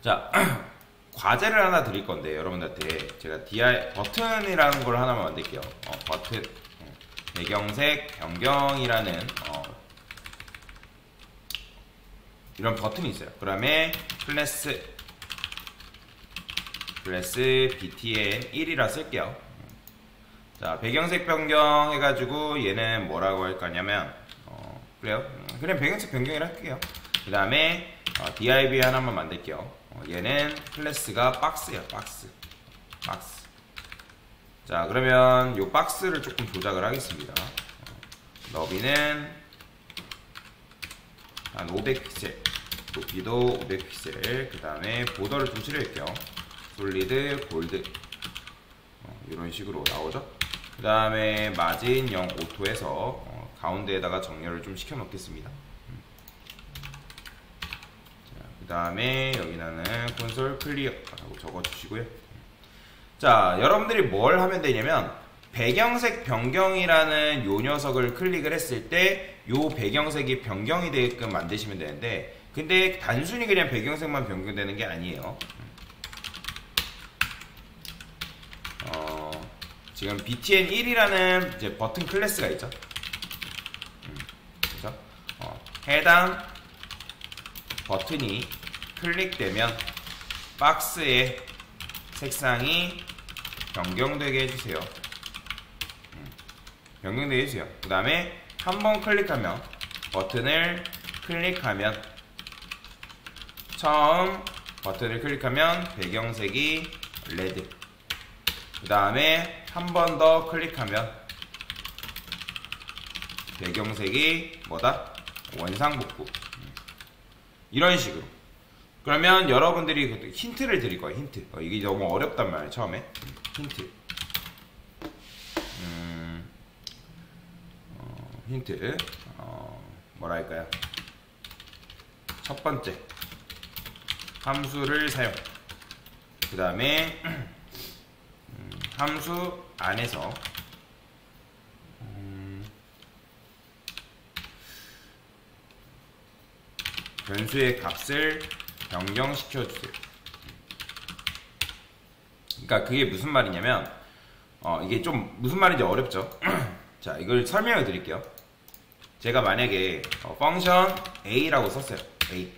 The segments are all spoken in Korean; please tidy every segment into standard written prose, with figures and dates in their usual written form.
자, 과제를 하나 드릴 건데 여러분들한테 제가 DI 버튼이라는 걸 하나만 만들게요. 버튼 배경색 변경이라는 이런 버튼이 있어요. 그다음에 클래스 btn 1이라 쓸게요. 자, 배경색 변경 해가지고 얘는 뭐라고 할 거냐면 그래요. 그냥 배경색 변경이라 할게요. 그 다음에 div 하나만 만들게요. 얘는 클래스가 박스예요. 박스. 자, 그러면 요 박스를 조금 조작을 하겠습니다. 너비는 한 500픽셀, 높이도 500픽셀, 그 다음에 보더를 좀 칠해줄게요. 솔리드, 골드 이런 식으로 나오죠. 그 다음에 마진 0 오토에서 가운데에다가 정렬을 좀 시켜 놓겠습니다. 그 다음에 여기는 콘솔 클리어 라고 적어 주시고요. 자, 여러분들이 뭘 하면 되냐면 배경색 변경이라는 요 녀석을 클릭을 했을 때 요 배경색이 변경이 되게끔 만드시면 되는데, 근데 단순히 그냥 배경색만 변경되는 게 아니에요. 지금 btn1이라는 이제 버튼 클래스가 있죠. 그죠? 해당 버튼이 클릭되면 박스의 색상이 변경되게 해주세요. 변경되게 해주세요. 그 다음에 한번 클릭하면, 버튼을 클릭하면, 처음 버튼을 클릭하면 배경색이 레드, 그 다음에 한 번 더 클릭하면 배경색이 뭐다? 원상복구. 이런 식으로. 그러면 여러분들이 힌트를 드릴 거예요. 힌트. 이게 너무 어렵단 말이에요. 처음에 힌트. 힌트. 뭐라 할까요? 첫 번째, 함수를 사용. 그 다음에 함수 안에서 변수의 값을 변경시켜 주세요. 그러니까 그게 무슨 말이냐면 이게 좀 무슨 말인지 어렵죠. 자, 이걸 설명을 드릴게요. 제가 만약에 펑션 a라고 썼어요. a.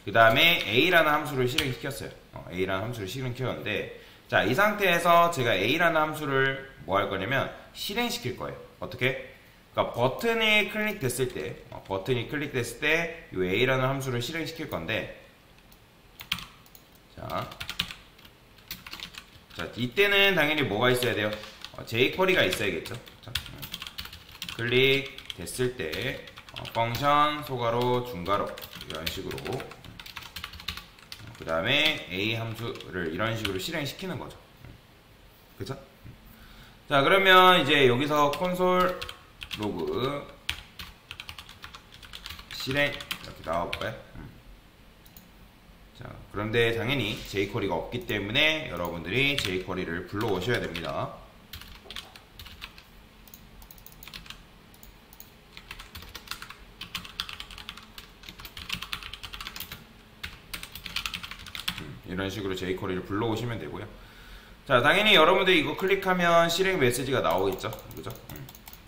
그 다음에 a라는 함수를 실행시켰어요. a라는 함수를 실행시켰는데, 자, 이 상태에서 제가 a라는 함수를 뭐 할 거냐면 실행시킬 거예요. 어떻게? 그러니까 버튼이 클릭됐을 때 이 a라는 함수를 실행시킬 건데, 자, 이때는 당연히 뭐가 있어야 돼요? jQuery가 있어야겠죠. 자, 클릭 됐을 때 펑션 소괄호 중괄호 이런 식으로, 그 다음에 a 함수를 이런 식으로 실행시키는 거죠. 그쵸? 자, 그러면 이제 여기서 콘솔 로그 실행 이렇게 나와볼까요? 자, 그런데 당연히 jQuery가 없기 때문에 여러분들이 jQuery를 불러오셔야 됩니다. 이런 식으로 jQuery를 불러오시면 되고요. 자, 당연히 여러분들이 이거 클릭하면 실행 메시지가 나오겠죠. 그죠?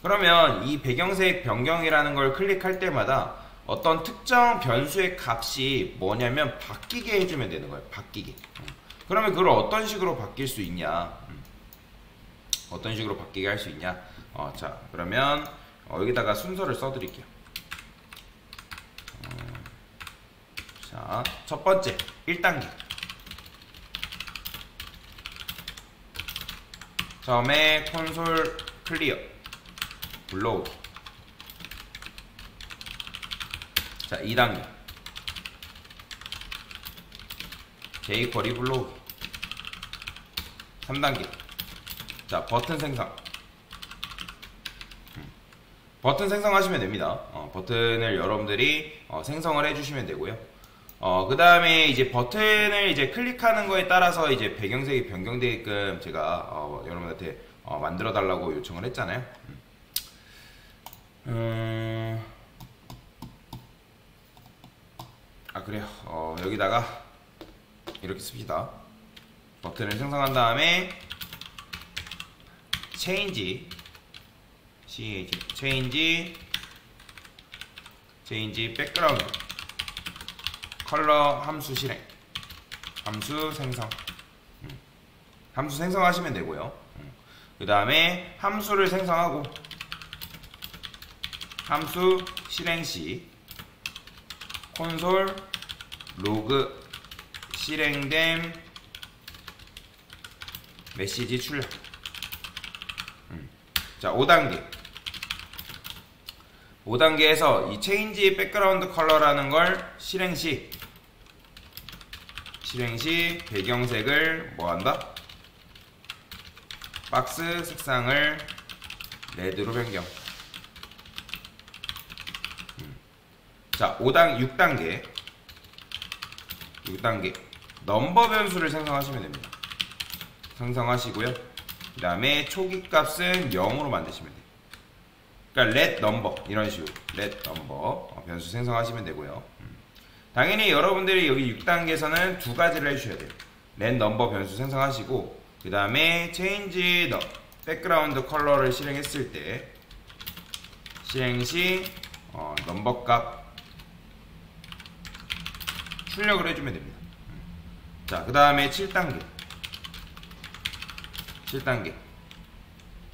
그러면 이 배경색 변경이라는 걸 클릭할 때마다 어떤 특정 변수의 값이 뭐냐면 바뀌게 해주면 되는 거예요. 바뀌게. 그러면 그걸 어떤 식으로 바뀔 수 있냐? 어떤 식으로 바뀌게 할 수 있냐? 자, 그러면 여기다가 순서를 써드릴게요. 자, 첫 번째 1단계. 처음에 콘솔 클리어 불러오기. 자, 2단계 jQuery 불러오기. 3단계 자, 버튼 생성. 버튼 생성하시면 됩니다. 버튼을 여러분들이 생성을 해주시면 되고요. 그 다음에 이제 버튼을 이제 클릭하는 거에 따라서 이제 배경색이 변경되게끔 제가 여러분한테 만들어 달라고 요청을 했잖아요. 그래요. 여기다가 이렇게 씁시다. 버튼을 생성한 다음에 체인지 백그라운드 컬러 함수 실행, 함수 생성, 함수 생성하시면 되고요. 그 다음에 함수를 생성하고 함수 실행 시 콘솔 로그 실행됨 메시지 출력. 자, 5단계에서 이 체인지 백그라운드 컬러라는 걸 실행 시 배경색을 뭐 한다? 박스 색상을 레드로 변경. 자, 6단계 넘버 변수를 생성하시면 됩니다. 생성하시고요. 그 다음에 초기 값은 0으로 만드시면 돼요. 그러니까 let number 이런 식으로 let number 변수 생성하시면 되고요. 당연히 여러분들이 여기 6단계에서는 두 가지를 해주셔야 돼요. let number 변수 생성하시고 그 다음에 change background 컬러를 실행했을 때 실행 시 넘버 값 출력을 해주면 됩니다. 자, 그 다음에 7단계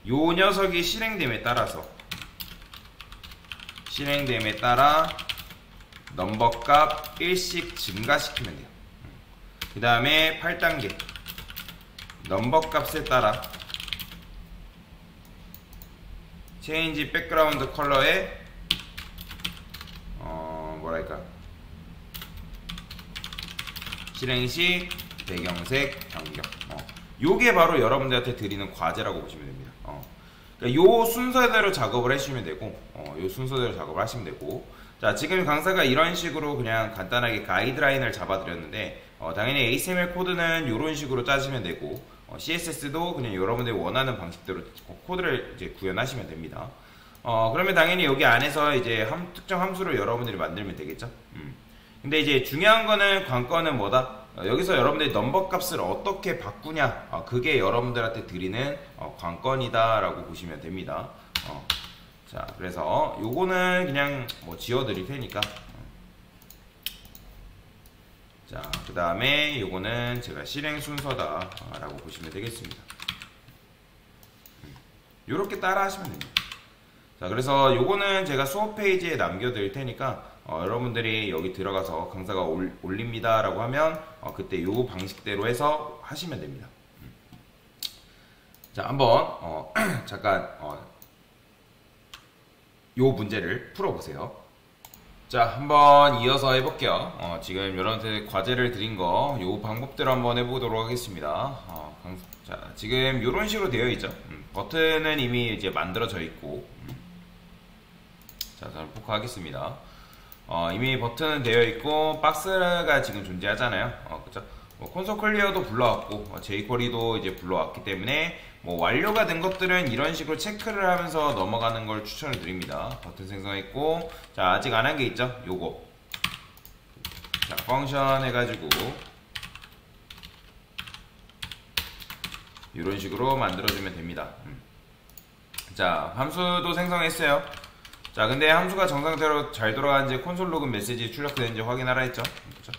요 녀석이 실행됨에 따라 넘버 값 1씩 증가시키면 돼요. 그 다음에 8단계 넘버 값에 따라 체인지 백그라운드 컬러에 뭐랄까 실행시 배경색 변경. 요게 바로 여러분들한테 드리는 과제라고 보시면 됩니다. 그러니까 요 순서대로 작업을 해주시면 되고, 요 순서대로 작업을 하시면 되고, 자, 지금 강사가 이런 식으로 그냥 간단하게 가이드라인을 잡아드렸는데, 당연히 HTML 코드는 이런 식으로 짜시면 되고, CSS도 그냥 여러분들이 원하는 방식대로 코드를 이제 구현하시면 됩니다. 그러면 당연히 여기 안에서 이제 특정 함수를 여러분들이 만들면 되겠죠. 근데 이제 중요한 거는 관건은 뭐다? 여기서 여러분들이 넘버 값을 어떻게 바꾸냐, 그게 여러분들한테 드리는 관건이다 라고 보시면 됩니다. 자, 그래서 요거는 그냥 뭐 지워 드릴 테니까, 자, 그 다음에 요거는 제가 실행 순서다 라고 보시면 되겠습니다. 요렇게 따라 하시면 됩니다. 자, 그래서 요거는 제가 수업 페이지에 남겨 드릴 테니까 여러분들이 여기 들어가서 강사가 올립니다 라고 하면 그때 요 방식대로 해서 하시면 됩니다. 자, 한번 잠깐 요 문제를 풀어보세요. 자, 한번 이어서 해볼게요. 지금 여러분한테 과제를 드린 거 요 방법대로 한번 해보도록 하겠습니다. 자, 지금 요런 식으로 되어 있죠. 버튼은 이미 이제 만들어져 있고, 자, 저는 포크하겠습니다. 이미 버튼은 되어 있고 박스가 지금 존재하잖아요. 그쵸? 콘솔 클리어도 불러왔고 jQuery도 이제 불러왔기 때문에 뭐 완료가 된 것들은 이런 식으로 체크를 하면서 넘어가는 걸 추천을 드립니다. 버튼 생성했고, 자, 아직 안 한 게 있죠? 요거, 자, 펑션 해가지고 이런 식으로 만들어주면 됩니다. 자, 함수도 생성했어요. 자, 근데 함수가 정상대로 잘 돌아가는지 콘솔 로그 메시지 출력되는지 확인하라 했죠. 그렇죠?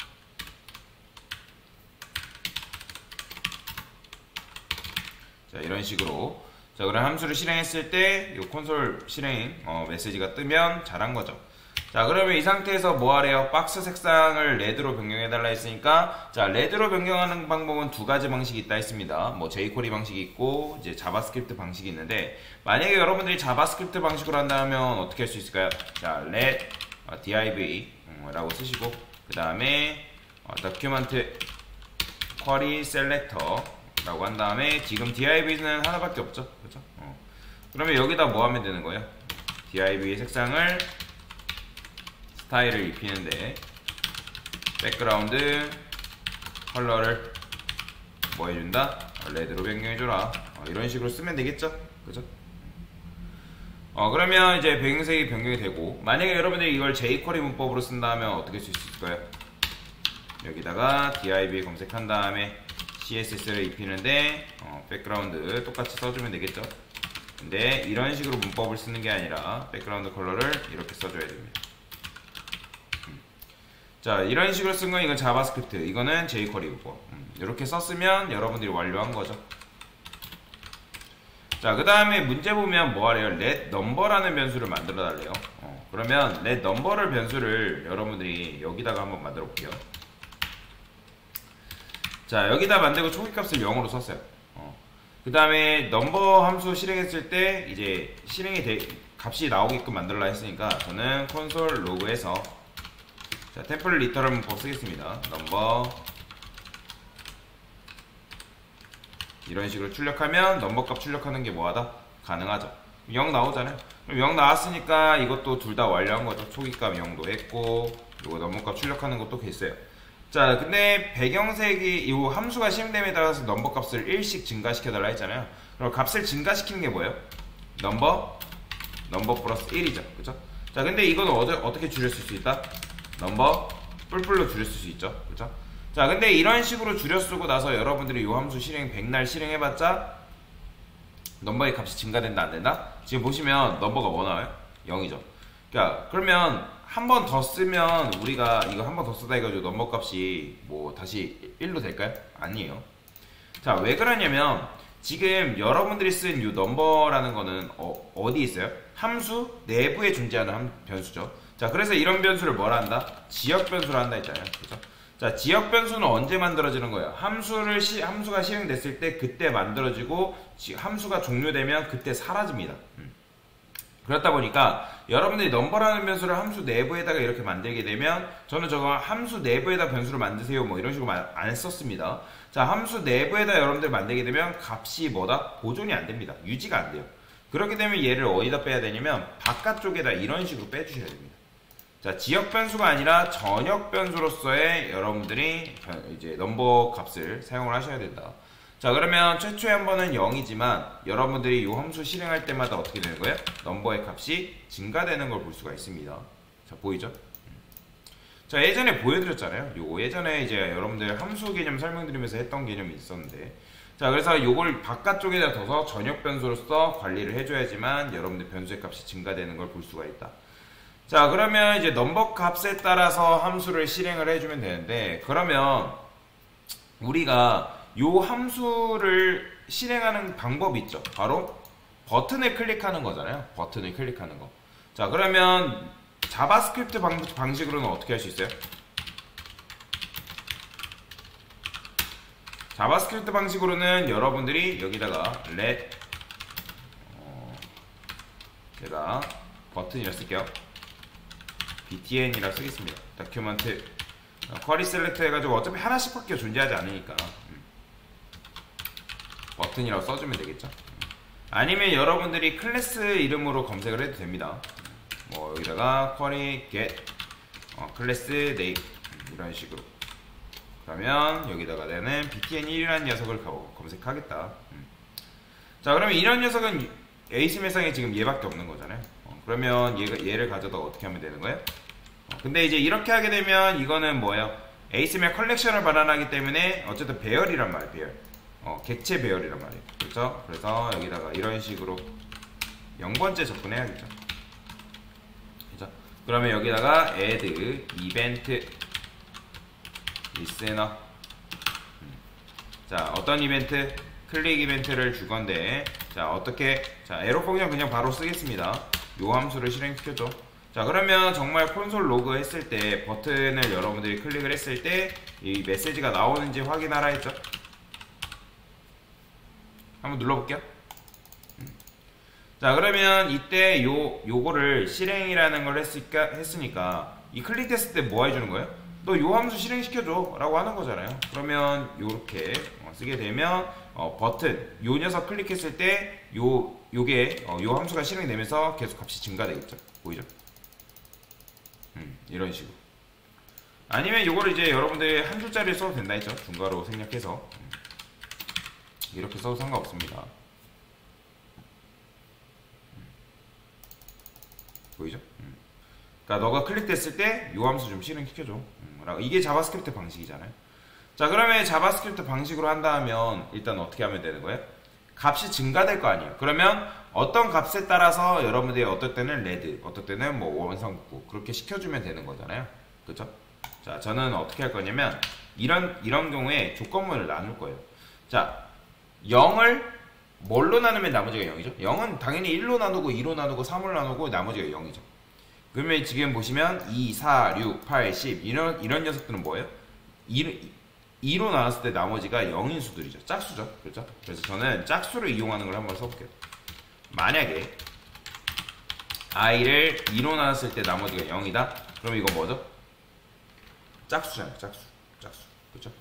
자, 이런 식으로. 자, 그럼 함수를 실행했을 때 이 콘솔 실행 메시지가 뜨면 잘한 거죠. 자, 그러면 이 상태에서 뭐 하래요? 박스 색상을 레드로 변경해달라 했으니까, 자, 레드로 변경하는 방법은 두 가지 방식이 있다 했습니다. 뭐 jQuery 방식이 있고 이제 자바스크립트 방식이 있는데, 만약에 여러분들이 자바스크립트 방식으로 한다면 어떻게 할 수 있을까요? 자, let div 라고 쓰시고, 그 다음에 document query selector 라고 한 다음에, 지금 div는 하나밖에 없죠. 그렇죠? 그러면 여기다 뭐 하면 되는 거예요? div의 색상을 스타일을 입히는데 백그라운드 컬러를 뭐 해준다? 레드로 변경해줘라. 이런 식으로 쓰면 되겠죠? 그죠? 그러면 이제 배경색이 변경이 되고, 만약에 여러분들이 이걸 jQuery 문법으로 쓴다면 어떻게 쓸 수 있을까요? 여기다가 div 검색한 다음에 css를 입히는데 백그라운드 똑같이 써주면 되겠죠. 근데 이런 식으로 문법을 쓰는 게 아니라 백그라운드 컬러를 이렇게 써줘야 됩니다. 자, 이런 식으로 쓴 건 이건 자바스크립트, 이거는 jQuery고 이렇게 썼으면 여러분들이 완료한 거죠. 자, 그 다음에 문제 보면 뭐 하래요? let number라는 변수를 만들어 달래요. 그러면 let number를 변수를 여러분들이 여기다가 한번 만들어 볼게요. 자, 여기다 만들고 초기값을 0으로 썼어요. 그 다음에 number 함수 실행했을 때 이제 값이 나오게끔 만들라 했으니까 저는 콘솔 로그에서 자, 템플 리터럴 문법 쓰겠습니다. number 이런 식으로 출력하면 넘버 값 출력하는 게 뭐하다? 가능하죠. 0 나오잖아요. 그럼 0 나왔으니까 이것도 둘 다 완료한 거죠. 초기값 0도 했고 이거 넘버 값 출력하는 것도 됐어요. 자, 근데 배경색이 이 함수가 실행됨에 따라서 넘버 값을 1씩 증가시켜 달라 했잖아요. 그럼 값을 증가시키는 게 뭐예요? 넘버 플러스 1이죠. 그죠? 자, 근데 이거는 어떻게 줄였을 수 있다? 넘버 뿔뿔로 줄였을 수 있죠. 그죠? 자, 근데 이런 식으로 줄여 쓰고 나서 여러분들이 이 함수 백날 실행해봤자 넘버의 값이 증가된다 안된다? 지금 보시면 넘버가 뭐 나와요? 0이죠. 그러니까 그러면 한 번 더 쓰면 우리가 이거 한 번 더 쓰다 해가지고 넘버 값이 뭐 다시 1로 될까요? 아니에요. 자, 왜 그러냐면 지금 여러분들이 쓴 이 넘버라는 거는 어디 있어요? 함수 내부에 존재하는 변수죠. 자, 그래서 이런 변수를 뭐라 한다? 지역 변수라 한다 했잖아요. 그죠? 자, 지역 변수는 언제 만들어지는 거예요? 함수가 실행됐을 때 그때 만들어지고 함수가 종료되면 그때 사라집니다. 그렇다 보니까 여러분들이 넘버라는 변수를 함수 내부에다가 이렇게 만들게 되면 저는 저거 함수 내부에다 변수를 만드세요 뭐 이런 식으로 안 썼습니다. 자, 함수 내부에다 여러분들 만들게 되면 값이 뭐다? 보존이 안 됩니다. 유지가 안 돼요. 그렇게 되면 얘를 어디다 빼야 되냐면 바깥쪽에다 이런 식으로 빼주셔야 됩니다. 자, 지역 변수가 아니라 전역 변수로서의 여러분들이 이제 넘버 값을 사용을 하셔야 된다. 자, 그러면 최초에 한 번은 0이지만 여러분들이 이 함수 실행할 때마다 어떻게 되는 거예요? 넘버의 값이 증가되는 걸 볼 수가 있습니다. 자, 보이죠? 자, 예전에 보여드렸잖아요. 요거 예전에 이제 여러분들 함수 개념 설명드리면서 했던 개념이 있었는데, 자, 그래서 요걸 바깥쪽에다 둬서 전역 변수로서 관리를 해줘야지만 여러분들 변수의 값이 증가되는 걸 볼 수가 있다. 자, 그러면 이제 넘버 값에 따라서 함수를 실행을 해주면 되는데, 그러면 우리가 요 함수를 실행하는 방법이 있죠. 바로 버튼을 클릭하는 거잖아요. 버튼을 클릭하는 거. 자, 그러면 자바스크립트 방식으로는 어떻게 할 수 있어요? 자바스크립트 방식으로는 여러분들이 여기다가 let 제가 버튼이라 쓸게요. btn이라 쓰겠습니다. 다큐먼트 쿼리 셀렉트 해가지고 어차피 하나씩밖에 존재하지 않으니까 버튼이라고 써주면 되겠죠. 아니면 여러분들이 클래스 이름으로 검색을 해도 됩니다. 뭐 여기다가 쿼리 get 클래스 name 이런 식으로. 그러면 여기다가 내는 btn1이라는 녀석을 검색하겠다. 자, 그러면 이런 녀석은 에이스메상에 지금 얘밖에 없는 거잖아요. 그러면 얘를 가져다 어떻게 하면 되는 거예요? 근데 이제 이렇게 하게 되면 이거는 뭐예요? 에이스메 컬렉션을 발환하기 때문에 어쨌든 배열이란 말이에요. 배열. 객체 배열이란 말이에요. 그렇죠? 그래서 여기다가 이런 식으로 0번째 접근해야겠죠. 그렇죠? 그러면 여기다가 add event listener 자, 어떤 이벤트? 클릭 이벤트를 줄 건데 자, 어떻게? 자, 에러 펑션 그냥 바로 쓰겠습니다. 요 함수를 실행시켜줘. 자, 그러면 정말 콘솔 로그 했을 때 버튼을 여러분들이 클릭을 했을 때 이 메시지가 나오는지 확인하라 했죠. 한번 눌러볼게요. 자, 그러면 이때 요거를 실행이라는 걸 했으니까 이 클릭했을 때 뭐 해주는 거예요? 너 요 함수 실행시켜줘 라고 하는 거잖아요. 그러면 요렇게 쓰게 되면 버튼 요 녀석 클릭했을 때 요게 요 함수가 실행되면서 계속 값이 증가되겠죠. 보이죠? 이런 식으로. 아니면 요거를 이제 여러분들이 한 줄짜리 써도 된다 했죠. 중괄호 생략해서 이렇게 써도 상관없습니다. 보이죠? 그러니까 너가 클릭됐을 때 요 함수 좀 실행시켜줘 라고. 이게 자바스크립트 방식이잖아요. 자, 그러면 자바스크립트 방식으로 한다면 일단 어떻게 하면 되는 거예요? 값이 증가될 거 아니에요. 그러면 어떤 값에 따라서 여러분들이 어떨 때는 레드, 어떨 때는 뭐 원상복구 그렇게 시켜주면 되는 거잖아요. 그죠? 자, 저는 어떻게 할 거냐면 이런 경우에 조건문을 나눌 거예요. 자, 0을 뭘로 나누면 나머지가 0이죠? 0은 당연히 1로 나누고 2로 나누고 3으로 나누고 나머지가 0이죠. 그러면 지금 보시면 2, 4, 6, 8, 10 이런 녀석들은 뭐예요? 2로 나눴을 때 나머지가 0인 수들이죠. 짝수죠. 그렇죠? 그래서 저는 짝수를 이용하는 걸 한번 써볼게요. 만약에 i를 2로 나눴을 때 나머지가 0이다? 그럼 이거 뭐죠? 짝수잖아요. 짝수. 그렇죠?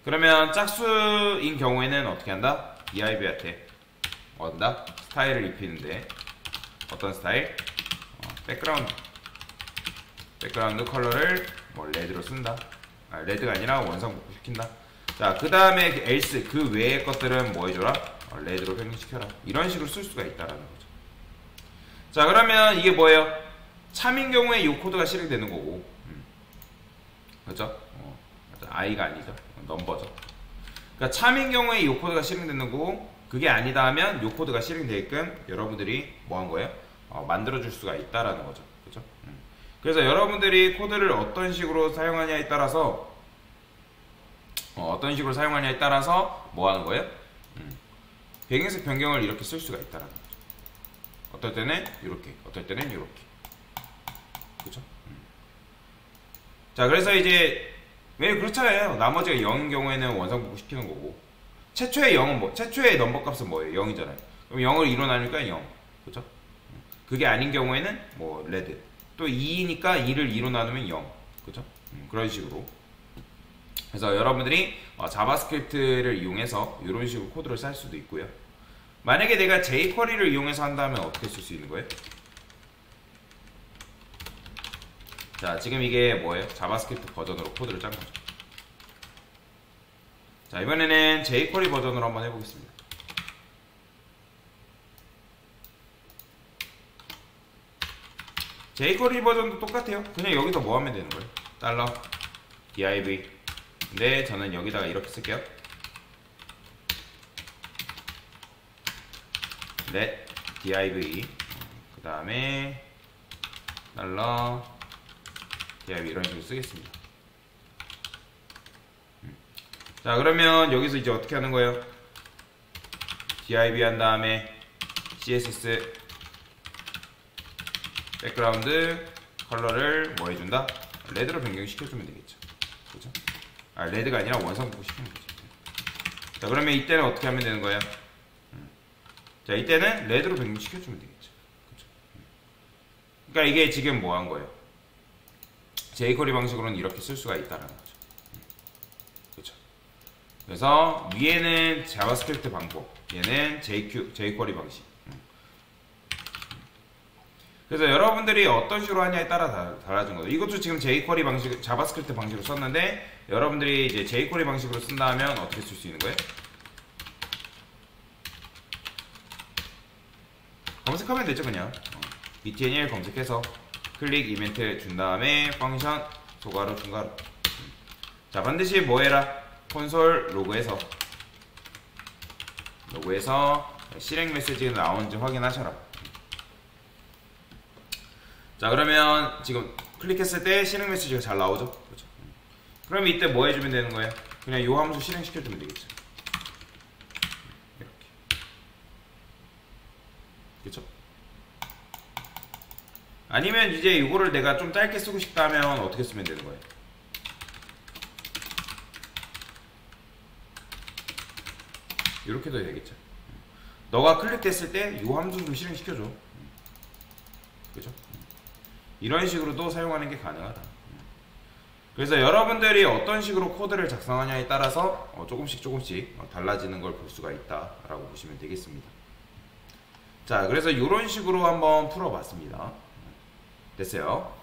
그러면 짝수인 경우에는 어떻게 한다? DIV한테 뭐 한다? 스타일을 입히는데 어떤 스타일? 백그라운드 컬러를 뭐 레드로 쓴다. 레드가 아니라 원상복구 시킨다. 자, 그 다음에 else 그 외의 것들은 뭐 해줘라? 레드로 변경시켜라. 이런 식으로 쓸 수가 있다라는 거죠. 자, 그러면 이게 뭐예요? 참인 경우에 이 코드가 실행되는 거고, 그렇죠? i가 아니죠. 넘버죠. 그러니까 참인 경우에 이 코드가 실행되는 거고, 그게 아니다 하면 이 코드가 실행되게끔 여러분들이 뭐 한 거예요? 만들어줄 수가 있다라는 거죠. 그렇죠? 그래서 여러분들이 코드를 어떤 식으로 사용하냐에 따라서 뭐 하는 거예요? 배경색 변경을 이렇게 쓸 수가 있다라는 거죠. 어떨 때는 이렇게, 어떨 때는 이렇게. 그렇죠? 자, 그래서 이제 왜 그렇잖아요. 나머지가 0인 경우에는 원상복구 시키는 거고, 최초의 0은 최초의 넘버 값은 뭐예요? 0이잖아요. 그럼 0을 2로 나누니까 0. 그렇죠? 그게 아닌 경우에는 뭐 레드. 또 2니까 2를 2로 나누면 0. 그죠? 그런 식으로. 그래서 여러분들이 자바스크립트를 이용해서 이런 식으로 코드를 짤 수도 있고요. 만약에 내가 jQuery를 이용해서 한다면 어떻게 쓸 수 있는 거예요? 자, 지금 이게 뭐예요? 자바스크립트 버전으로 코드를 짠 거죠. 자, 이번에는 jQuery 버전으로 한번 해보겠습니다. jQuery 버전도 똑같아요. 그냥 여기서 뭐 하면 되는 거예요? $div. 근데 저는 여기다가 이렇게 쓸게요. let div. 그 다음에 $div 이런 식으로 쓰겠습니다. 자, 그러면 여기서 이제 어떻게 하는 거예요? div 한 다음에 css 백그라운드 컬러를 뭐 해준다? 레드로 변경시켜주면 되겠죠. 그죠? 레드가 아니라 원상복구 시키는 거죠. 자, 그러면 이때는 어떻게 하면 되는 거예요? 자, 이때는 레드로 변경시켜주면 되겠죠. 그죠? 그러니까 이게 지금 뭐 한 거예요? jQuery 방식으로는 이렇게 쓸 수가 있다는 거죠. 그렇죠? 그래서 위에는 자바스크립트 방법, 얘는 jQuery 방식. 그래서 여러분들이 어떤 식으로 하냐에 따라 달라진 거예요. 이것도 지금 jQuery 방식, 자바스크립트 방식으로 썼는데, 여러분들이 이제 jQuery 방식으로 쓴다면 어떻게 쓸 수 있는 거예요? 검색하면 되죠, 그냥. btnl 검색해서 클릭 이벤트 준 다음에 펑션 소가로 중괄호. 자, 반드시 뭐 해라? 콘솔 로그에서 실행 메시지가 나오는지 확인하셔라. 자, 그러면 지금 클릭했을 때 실행 메시지가 잘 나오죠? 그렇죠? 그럼 이때 뭐 해주면 되는 거예요? 그냥 요 함수 실행시켜주면 되겠죠. 이렇게. 그쵸? 아니면 이제 이거를 내가 좀 짧게 쓰고 싶다면 어떻게 쓰면 되는 거예요? 이렇게도 되겠죠. 너가 클릭됐을 때 요 함수 좀 실행시켜줘. 그죠? 이런 식으로도 사용하는 게 가능하다. 그래서 여러분들이 어떤 식으로 코드를 작성하냐에 따라서 조금씩 달라지는 걸 볼 수가 있다라고 보시면 되겠습니다. 자, 그래서 이런 식으로 한번 풀어봤습니다. 됐어요?